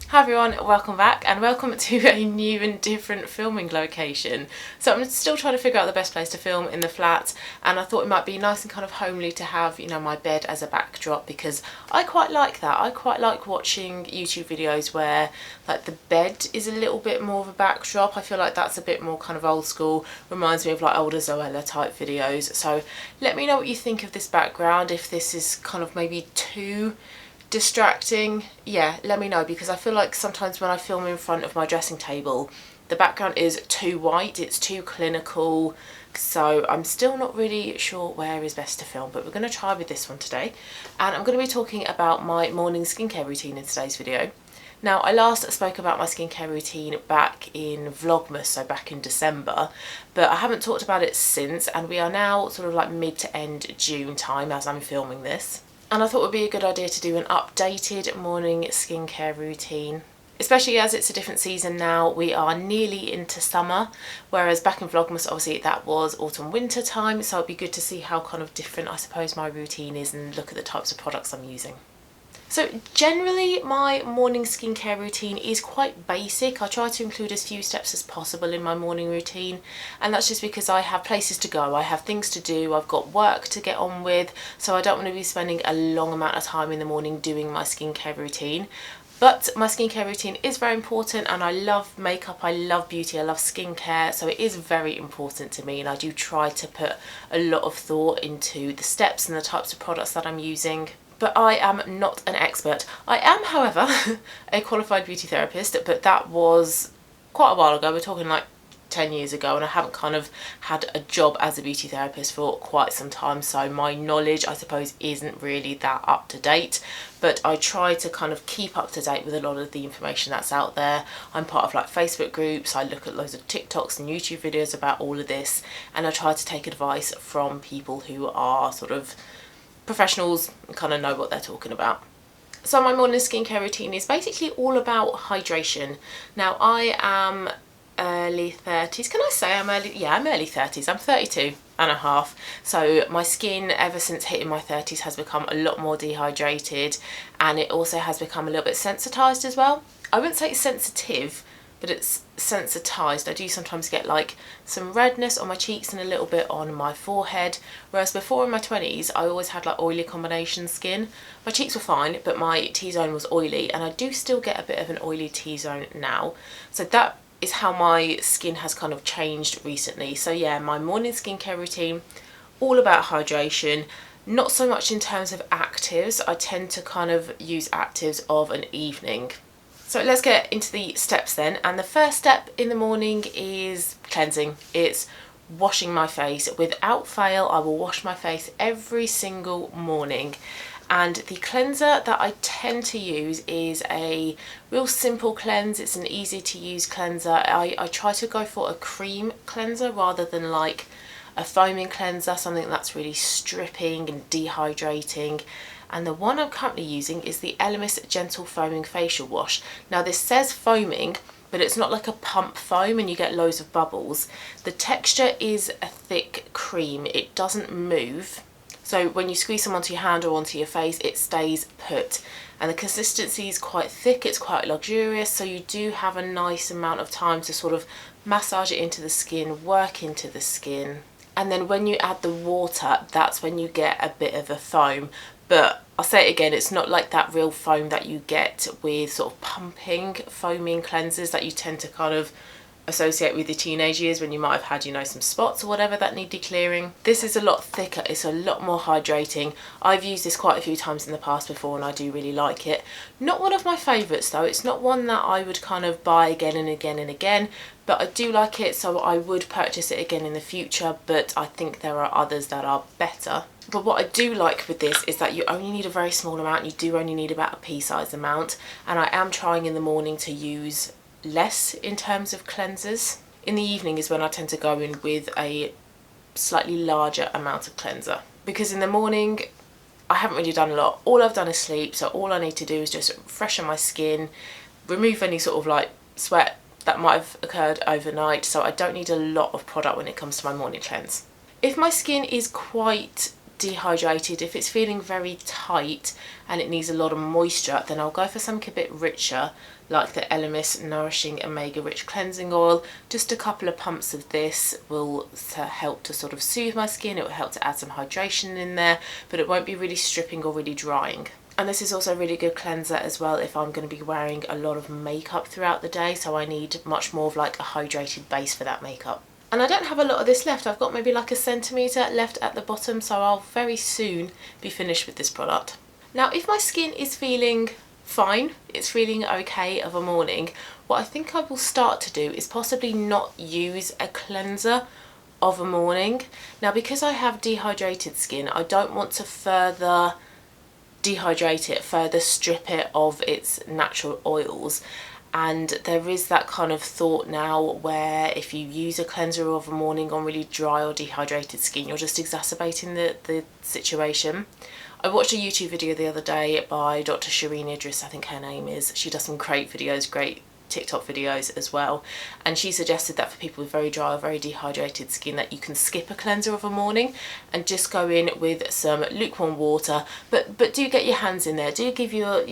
Hi everyone, welcome back and welcome to a new and different filming location. So I'm still trying to figure out the best place to film in the flat, and I thought it might be nice and kind of homely to have, you know, my bed as a backdrop, because I quite like that. I quite like watching YouTube videos where like the bed is a little bit more of a backdrop. I feel like that's a bit more kind of old school, reminds me of like older Zoella type videos. So let me know what you think of this background, if this is kind of maybe too distracting. Yeah, let me know, because I feel like sometimes when I film in front of my dressing table the background is too white, it's too clinical, so I'm still not really sure where is best to film, but we're going to try with this one today. And I'm going to be talking about my morning skincare routine in today's video. Now, I last spoke about my skincare routine back in Vlogmas, so back in December, but I haven't talked about it since, and we are now sort of like mid to end June time as I'm filming this. And I thought it would be a good idea to do an updated morning skincare routine, especially as it's a different season now. We are nearly into summer, whereas back in Vlogmas obviously that was autumn winter time, so it'd be good to see how kind of different I suppose my routine is and look at the types of products I'm using. So generally my morning skincare routine is quite basic. I try to include as few steps as possible in my morning routine, and that's just because I have places to go, I have things to do, I've got work to get on with, so I don't want to be spending a long amount of time in the morning doing my skincare routine. But my skincare routine is very important, and I love makeup, I love beauty, I love skincare, so it is very important to me, and I do try to put a lot of thought into the steps and the types of products that I'm using. But I am not an expert. I am, however, a qualified beauty therapist, but that was quite a while ago. We're talking like 10 years ago, and I haven't kind of had a job as a beauty therapist for quite some time, so my knowledge, I suppose, isn't really that up to date, but I try to kind of keep up to date with a lot of the information that's out there. I'm part of like Facebook groups, I look at loads of TikToks and YouTube videos about all of this, and I try to take advice from people who are sort of professionals and kind of know what they're talking about. So my morning skincare routine is basically all about hydration. Now, I am early 30s. Can I say I'm early? Yeah, I'm early 30s. I'm 32 and a half. So my skin, ever since hitting my 30s, has become a lot more dehydrated, and it also has become a little bit sensitized as well. I wouldn't say it's sensitive, but it's sensitized. I do sometimes get like some redness on my cheeks and a little bit on my forehead, whereas before in my 20s I always had like oily combination skin. My cheeks were fine, but my T-zone was oily, and I do still get a bit of an oily T-zone now. So that is how my skin has kind of changed recently. So yeah, my morning skincare routine, all about hydration. Not so much in terms of actives. I tend to kind of use actives of an evening. So let's get into the steps then, and the first step in the morning is cleansing. It's washing my face. Without fail, I will wash my face every single morning, and the cleanser that I tend to use is a real simple cleanse. It's an easy to use cleanser. I try to go for a cream cleanser rather than like a foaming cleanser, something that's really stripping and dehydrating. And the one I'm currently using is the Elemis Gentle Foaming Facial Wash. Now this says foaming, but it's not like a pump foam and you get loads of bubbles. The texture is a thick cream, it doesn't move. So when you squeeze some onto your hand or onto your face, it stays put. And the consistency is quite thick, it's quite luxurious, so you do have a nice amount of time to sort of massage it into the skin, work into the skin. And then when you add the water, that's when you get a bit of a foam. But I'll say it again, it's not like that real foam that you get with sort of pumping foaming cleansers that you tend to kind of associate with your teenage years when you might have had, you know, some spots or whatever that need declearing. This is a lot thicker, it's a lot more hydrating. I've used this quite a few times in the past before and I do really like it. Not one of my favourites though, it's not one that I would kind of buy again and again and again, but I do like it, so I would purchase it again in the future, but I think there are others that are better. But what I do like with this is that you only need a very small amount, you do only need about a pea-sized amount, and I am trying in the morning to use less in terms of cleansers. In the evening is when I tend to go in with a slightly larger amount of cleanser, because in the morning I haven't really done a lot. All I've done is sleep, so all I need to do is just freshen my skin, remove any sort of like sweat that might have occurred overnight, so I don't need a lot of product when it comes to my morning cleanse. If my skin is quite dehydrated, if it's feeling very tight and it needs a lot of moisture, then I'll go for something a bit richer like the Elemis Nourishing Omega Rich Cleansing Oil. Just a couple of pumps of this will help to sort of soothe my skin. It will help to add some hydration in there, but it won't be really stripping or really drying. And this is also a really good cleanser as well if I'm going to be wearing a lot of makeup throughout the day, so I need much more of like a hydrated base for that makeup. And I don't have a lot of this left. I've got maybe like a centimetre left at the bottom, so I'll very soon be finished with this product. Now, if my skin is feeling fine, it's feeling okay of a morning, what I think I will start to do is possibly not use a cleanser of a morning. Now, because I have dehydrated skin, I don't want to further dehydrate it, further strip it of its natural oils. And there is that kind of thought now where if you use a cleanser of a morning on really dry or dehydrated skin, you're just exacerbating the situation. I watched a YouTube video the other day by Dr. Shireen Idris, I think her name is. She does some great videos, great TikTok videos as well, and she suggested that for people with very dry or very dehydrated skin that you can skip a cleanser of a morning and just go in with some lukewarm water, but do get your hands in there, do give your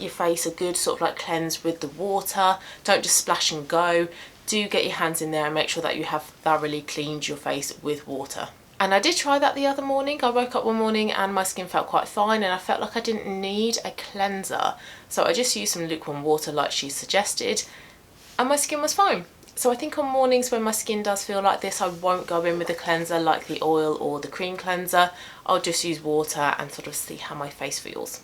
face a good sort of like cleanse with the water, don't just splash and go, do get your hands in there and make sure that you have thoroughly cleaned your face with water. And I did try that the other morning. I woke up one morning and my skin felt quite fine and I felt like I didn't need a cleanser. So I just used some lukewarm water like she suggested and my skin was fine. So I think on mornings when my skin does feel like this, I won't go in with a cleanser like the oil or the cream cleanser. I'll just use water and sort of see how my face feels.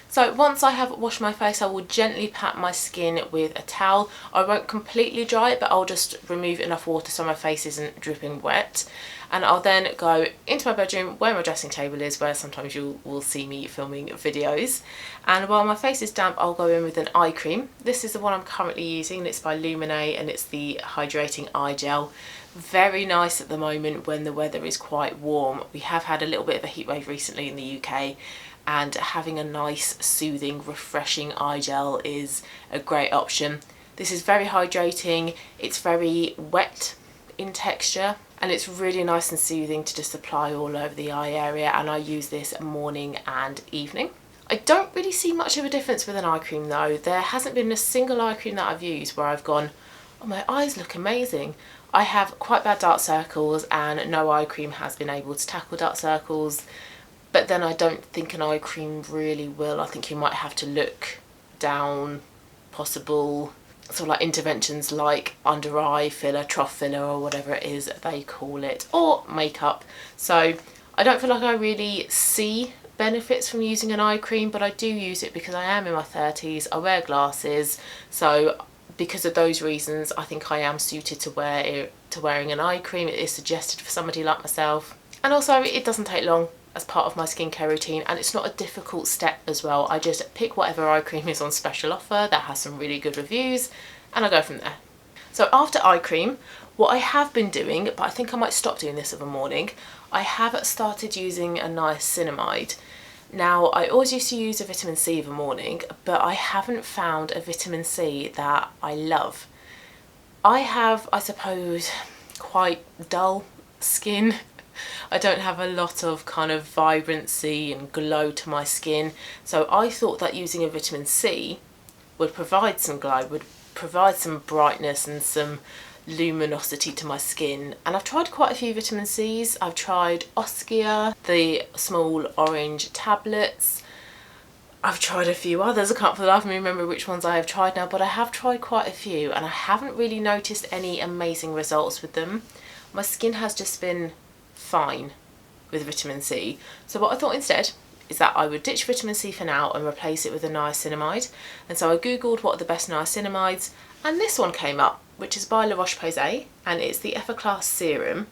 So once I have washed my face, I will gently pat my skin with a towel. I won't completely dry it, but I'll just remove enough water so my face isn't dripping wet. And I'll then go into my bedroom where my dressing table is, where sometimes you will see me filming videos. And while my face is damp, I'll go in with an eye cream. This is the one I'm currently using. It's by Lumene and it's the Hydrating Eye Gel. Very nice at the moment when the weather is quite warm. We have had a little bit of a heat wave recently in the UK, and having a nice, soothing, refreshing eye gel is a great option. This is very hydrating, it's very wet in texture, and it's really nice and soothing to just apply all over the eye area, and I use this morning and evening. I don't really see much of a difference with an eye cream though. There hasn't been a single eye cream that I've used where I've gone, oh, my eyes look amazing. I have quite bad dark circles and no eye cream has been able to tackle dark circles. But then I don't think an eye cream really will. I think you might have to look down possible sort of like interventions like under eye filler, trough filler or whatever it is they call it, or makeup. So I don't feel like I really see benefits from using an eye cream, but I do use it because I am in my 30s, I wear glasses, so because of those reasons I think I am suited to wearing an eye cream. It is suggested for somebody like myself, and also it doesn't take long as part of my skincare routine, and it's not a difficult step as well. I just pick whatever eye cream is on special offer that has some really good reviews and I go from there. So after eye cream, what I have been doing, but I think I might stop doing this of a morning, I have started using a niacinamide. Now, I always used to use a vitamin C of a morning, but I haven't found a vitamin C that I love. I have, I suppose, quite dull skin. I don't have a lot of kind of vibrancy and glow to my skin, so I thought that using a vitamin C would provide some glow, would provide some brightness and some luminosity to my skin. And I've tried quite a few vitamin C's. I've tried Oskia, the small orange tablets. I've tried a few others. I can't for the life of me remember which ones I have tried now, but I have tried quite a few and I haven't really noticed any amazing results with them. My skin has just been fine with vitamin C. So what I thought instead is that I would ditch vitamin C for now and replace it with a niacinamide. And so I googled what are the best niacinamides, and this one came up, which is by Roche Posay, and it's the Effaclar Serum.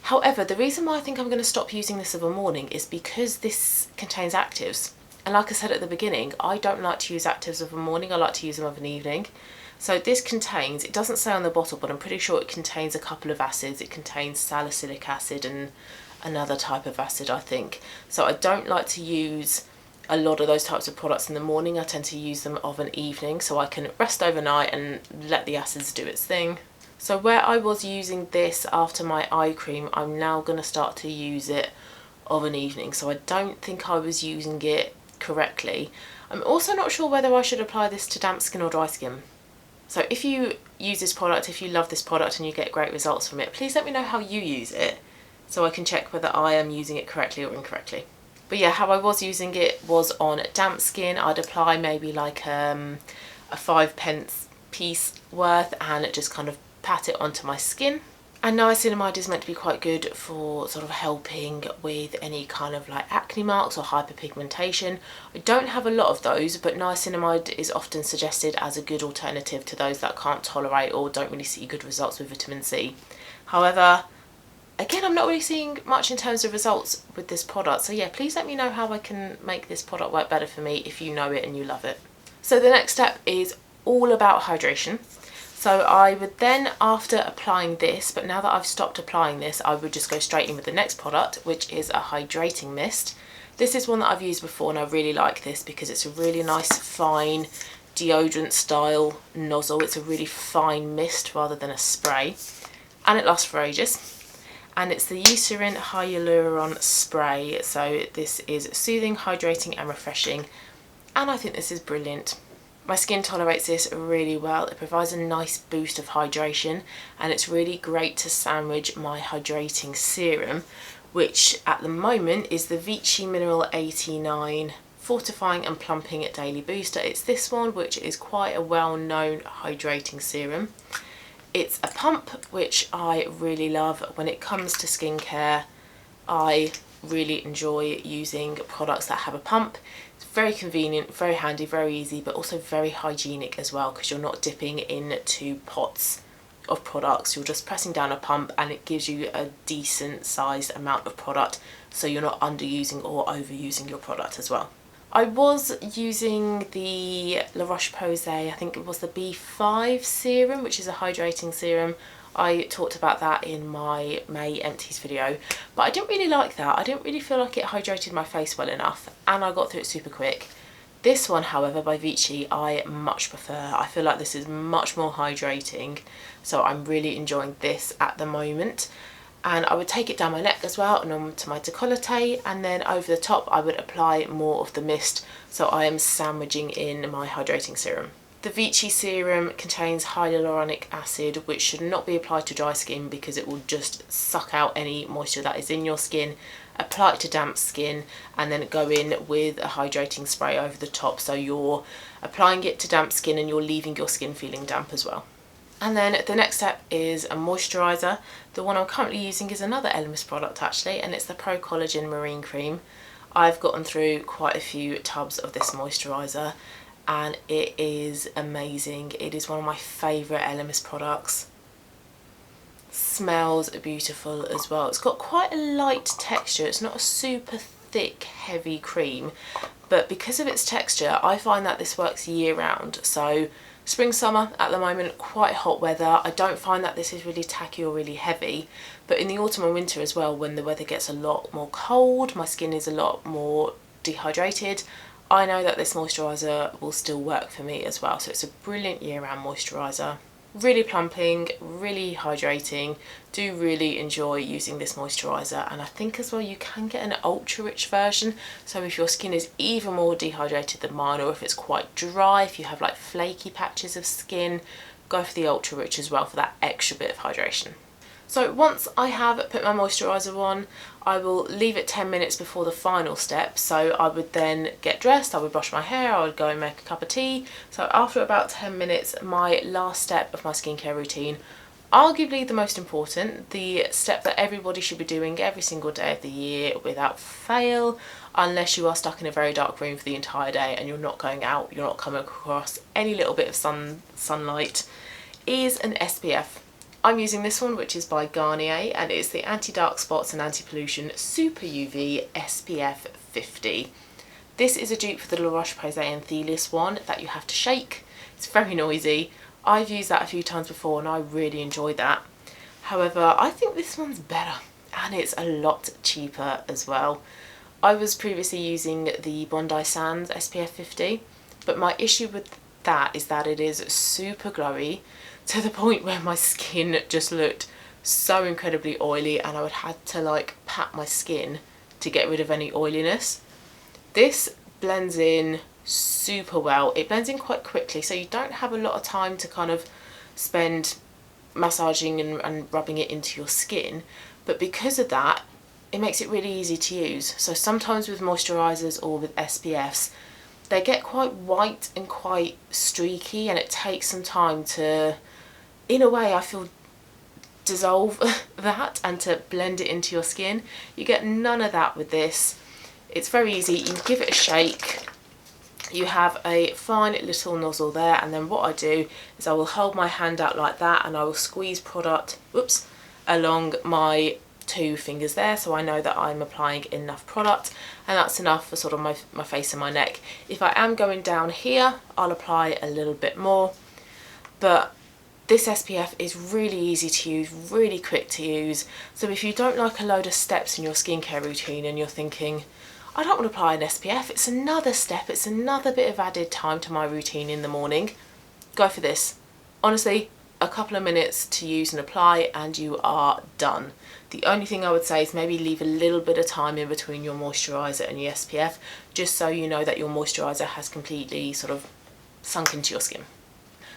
However, the reason why I think I'm going to stop using this of a morning is because this contains actives. And like I said at the beginning, I don't like to use actives of a morning, I like to use them of an evening. So this contains, it doesn't say on the bottle, but I'm pretty sure it contains a couple of acids. It contains salicylic acid and another type of acid, I think. So I don't like to use a lot of those types of products in the morning. I tend to use them of an evening so I can rest overnight and let the acids do its thing. So where I was using this after my eye cream, I'm now going to start to use it of an evening. So I don't think I was using it correctly. I'm also not sure whether I should apply this to damp skin or dry skin. So if you use this product, if you love this product and you get great results from it, please let me know how you use it so I can check whether I am using it correctly or incorrectly. But yeah, how I was using it was on damp skin. I'd apply maybe like a 5p piece worth and just kind of pat it onto my skin. And niacinamide is meant to be quite good for sort of helping with any kind of like acne marks or hyperpigmentation. I don't have a lot of those, but niacinamide is often suggested as a good alternative to those that can't tolerate or don't really see good results with vitamin C. However, again, I'm not really seeing much in terms of results with this product. So yeah, please let me know how I can make this product work better for me if you know it and you love it. So the next step is all about hydration. So I would then, after applying this, but now that I've stopped applying this, I would just go straight in with the next product, which is a hydrating mist. This is one that I've used before and I really like this because it's a really nice fine deodorant style nozzle. It's a really fine mist rather than a spray, and it lasts for ages. And it's the Eucerin Hyaluron spray. So this is soothing, hydrating and refreshing, and I think this is brilliant. My skin tolerates this really well. It provides a nice boost of hydration, and it's really great to sandwich my hydrating serum, which at the moment is the Vichy Mineral 89 Fortifying and Plumping Daily Booster. It's this one, which is quite a well-known hydrating serum. It's a pump, which I really love. When it comes to skincare, I really enjoy using products that have a pump. Very convenient, very handy, very easy, but also very hygienic as well, because you're not dipping into pots of products. You're just pressing down a pump and it gives you a decent sized amount of product, so you're not underusing or overusing your product as well. I was using the Roche Posay, I think it was the B5 serum, which is a hydrating serum. I talked about that in my May empties video, but I didn't really like that. I didn't really feel like it hydrated my face well enough, and I got through it super quick. This one, however, by Vichy, I much prefer. I feel like this is much more hydrating, so I'm really enjoying this at the moment. And I would take it down my neck as well and onto my décolleté, and then over the top I would apply more of the mist, so I am sandwiching in my hydrating serum. The Vichy serum contains hyaluronic acid, which should not be applied to dry skin because it will just suck out any moisture that is in your skin. Apply it to damp skin and then go in with a hydrating spray over the top, so you're applying it to damp skin and you're leaving your skin feeling damp as well. And then the next step is a moisturiser. The one I'm currently using is another Elemis product actually, and it's the Pro Collagen Marine Cream. I've gotten through quite a few tubs of this moisturiser and it is amazing. It is one of my favourite Elemis products. Smells beautiful as well. It's got quite a light texture. It's not a super thick, heavy cream, but because of its texture, I find that this works year round. So spring, summer, at the moment, quite hot weather. I don't find that this is really tacky or really heavy, but in the autumn and winter as well, when the weather gets a lot more cold, my skin is a lot more dehydrated, I know that this moisturiser will still work for me as well. So it's a brilliant year-round moisturiser. Really plumping, really hydrating. Do really enjoy using this moisturiser, and I think as well you can get an ultra rich version, so if your skin is even more dehydrated than mine, or if it's quite dry, if you have like flaky patches of skin, go for the ultra rich as well for that extra bit of hydration. So once I have put my moisturiser on, I will leave it 10 minutes before the final step. So I would then get dressed, I would brush my hair, I would go and make a cup of tea. So after about 10 minutes, my last step of my skincare routine, arguably the most important, the step that everybody should be doing every single day of the year without fail, unless you are stuck in a very dark room for the entire day and you're not going out, you're not coming across any little bit of sunlight, is an SPF. I'm using this one, which is by Garnier, and it's the Anti-Dark Spots and Anti-Pollution Super UV SPF 50. This is a dupe for the La Roche-Posay and Thelius one that you have to shake. It's very noisy. I've used that a few times before and I really enjoy that. However, I think this one's better and it's a lot cheaper as well. I was previously using the Bondi Sands SPF 50, but my issue with that is that it is super glowy, to the point where my skin just looked so incredibly oily and I would have to like pat my skin to get rid of any oiliness. This blends in super well. It blends in quite quickly, so you don't have a lot of time to kind of spend massaging and rubbing it into your skin, but because of that, it makes it really easy to use. So sometimes with moisturisers or with SPFs, they get quite white and quite streaky, and it takes some time to, in a way, I feel, dissolve that and to blend it into your skin. You get none of that with this. It's very easy. You give it a shake. You have a fine little nozzle there, and then what I do is I will hold my hand out like that and I will squeeze product, whoops, along my 2 fingers there, so I know that I'm applying enough product, and that's enough for sort of my face and my neck. If I am going down here, I'll apply a little bit more, but this SPF is really easy to use, really quick to use. So if you don't like a load of steps in your skincare routine and you're thinking, I don't want to apply an SPF, it's another step, it's another bit of added time to my routine in the morning, go for this. Honestly, a couple of minutes to use and apply and you are done. The only thing I would say is maybe leave a little bit of time in between your moisturiser and your SPF, just so you know that your moisturiser has completely sort of sunk into your skin.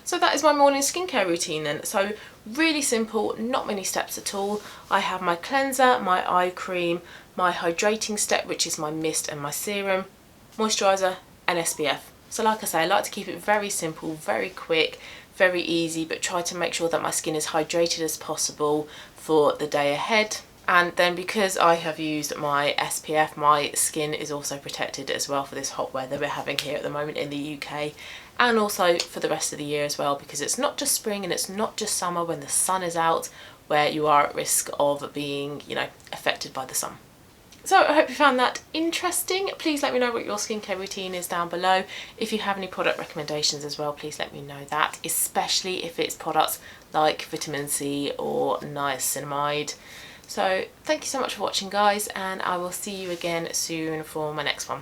So that is my morning skincare routine then. So really simple, not many steps at all. I have my cleanser, my eye cream, my hydrating step, which is my mist and my serum, moisturiser and SPF. So like I say, I like to keep it very simple, very quick, very easy, but try to make sure that my skin is hydrated as possible for the day ahead. And then because I have used my SPF, my skin is also protected as well for this hot weather we're having here at the moment in the UK, and also for the rest of the year as well, because it's not just spring and it's not just summer when the sun is out where you are at risk of being, you know, affected by the sun. So I hope you found that interesting. Please let me know what your skincare routine is down below. If you have any product recommendations as well, please let me know that, especially if it's products like vitamin C or niacinamide. So thank you so much for watching guys, and I will see you again soon for my next one.